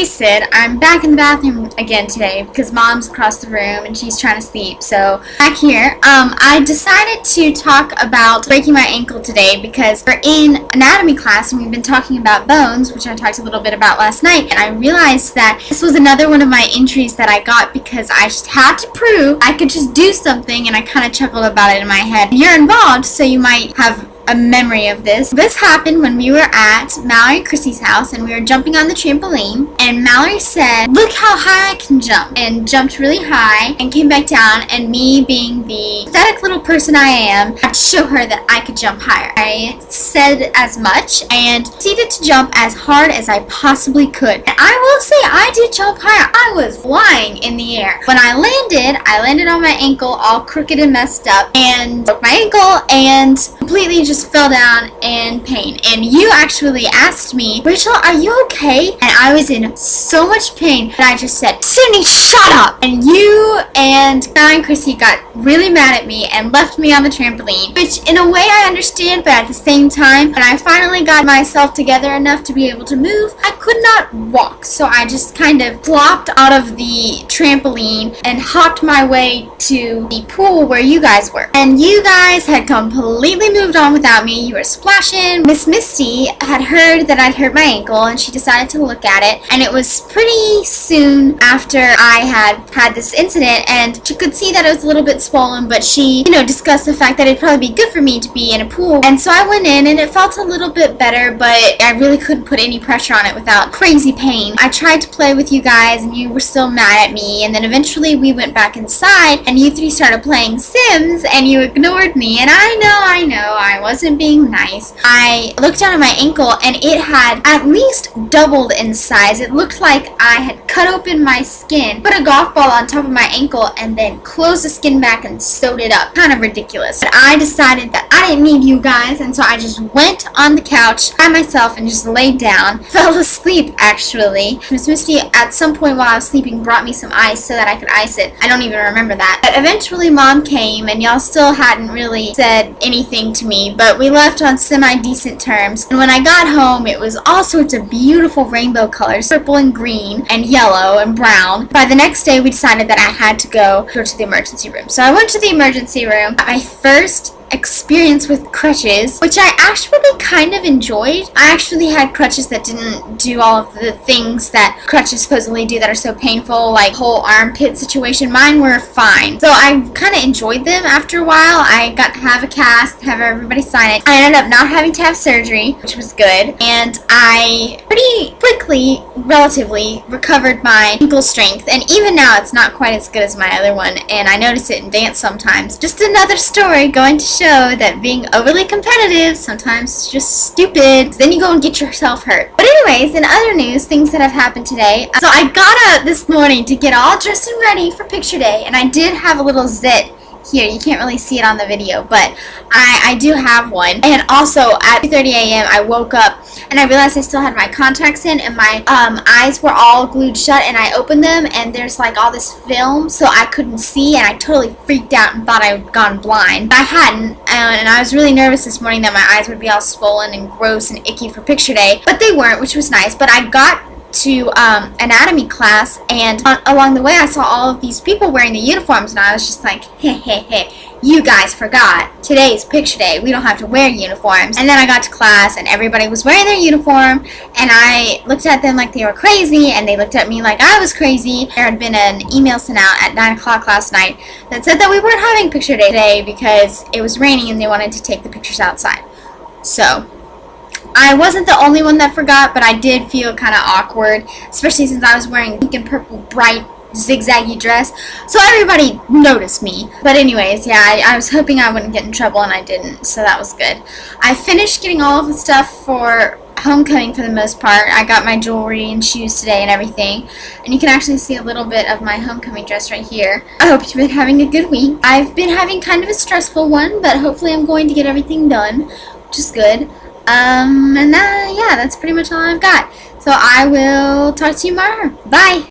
Sid, I'm back in the bathroom again today because Mom's across the room and she's trying to sleep. So back here, I decided to talk about breaking my ankle today because we're in anatomy class and we've been talking about bones, which I talked a little bit about last night. And I realized that this was another one of my injuries that I got because I just had to prove I could just do something, and I kind of chuckled about it in my head. You're involved, so you might have a memory of this. This happened when we were at Mallory and Chrissy's house and we were jumping on the trampoline, and Mallory said, "Look how high I can jump," and jumped really high and came back down, and me, being the pathetic little person I am, had to show her that I could jump higher. I said as much and proceeded to jump as hard as I possibly could. And I will say I did jump higher. I was flying in the air. When I landed on my ankle all crooked and messed up and broke my ankle and completely just fell down in pain. And you actually asked me, "Rachel, are you okay?" And I was in so much pain that I just said, "Sydney, shut up!" And you and Guy and Chrissy got really mad at me and left me on the trampoline, which in a way I understand, but at the same time, when I finally got myself together enough to be able to move, I could not walk. So I just kind of flopped out of the trampoline and hopped my way to the pool where you guys were. And you guys had completely moved on without me. You were splashing. Miss Misty had heard that I'd hurt my ankle and she decided to look at it, and it was pretty soon after I had this incident, and she could see that it was a little bit swollen, but she, discussed the fact that it'd probably be good for me to be in a pool. And so I went in and it felt a little bit better, but I really couldn't put any pressure on it without crazy pain. I tried to play with you guys and you were still mad at me, and then eventually we went back inside and you three started playing Sims and you ignored me, and I know I wasn't being nice. I looked down at my ankle and it had at least doubled in size. It looked like I had cut open my skin, put a golf ball on top of my ankle, and then closed the skin back and sewed it up. Kind of ridiculous. But I decided that I didn't need you guys, and so I just went on the couch by myself and just laid down. Fell asleep, actually. Miss Misty, at some point while I was sleeping, brought me some ice so that I could ice it. I don't even remember that. But eventually Mom came and y'all still hadn't really said anything to me, but we left on semi-decent terms. And when I got home, it was all sorts of beautiful rainbow colors, purple and green and yellow and brown. By the next day, we decided that I had to go to the emergency room. So I went to the emergency room. My first experience with crutches, which I actually kind of enjoyed. I actually had crutches that didn't do all of the things that crutches supposedly do that are so painful, like whole armpit situation. Mine were fine. So I kind of enjoyed them after a while. I got to have a cast, have everybody sign it. I ended up not having to have surgery, which was good. And I pretty quickly, relatively, recovered my ankle strength. And even now, it's not quite as good as my other one. And I notice it in dance sometimes. Just another story going to show that being overly competitive sometimes is just stupid. Then you go and get yourself hurt. But anyways, in other news, things that have happened today. So I got up this morning to get all dressed and ready for picture day, and I did have a little zit here. You can't really see it on the video, but I do have one. And also at 2:30 a.m. I woke up and I realized I still had my contacts in, and my eyes were all glued shut, and I opened them and there's like all this film, so I couldn't see, and I totally freaked out and thought I had gone blind. But I hadn't, and I was really nervous this morning that my eyes would be all swollen and gross and icky for picture day, but they weren't, which was nice. But I got to anatomy class, and along the way I saw all of these people wearing the uniforms, and I was just like, hey, you guys forgot. Today's picture day. We don't have to wear uniforms. And then I got to class and everybody was wearing their uniform, and I looked at them like they were crazy, and they looked at me like I was crazy. There had been an email sent out at 9 o'clock last night that said that we weren't having picture day today because it was raining and they wanted to take the pictures outside. So I wasn't the only one that forgot, but I did feel kind of awkward, especially since I was wearing pink and purple bright zigzaggy dress, so everybody noticed me. But anyways, yeah, I was hoping I wouldn't get in trouble, and I didn't, so that was good. I finished getting all of the stuff for homecoming for the most part. I got my jewelry and shoes today and everything, and you can actually see a little bit of my homecoming dress right here. I hope you've been having a good week. I've been having kind of a stressful one, but hopefully I'm going to get everything done, which is good. Yeah, that's pretty much all I've got. So I will talk to you tomorrow. Bye!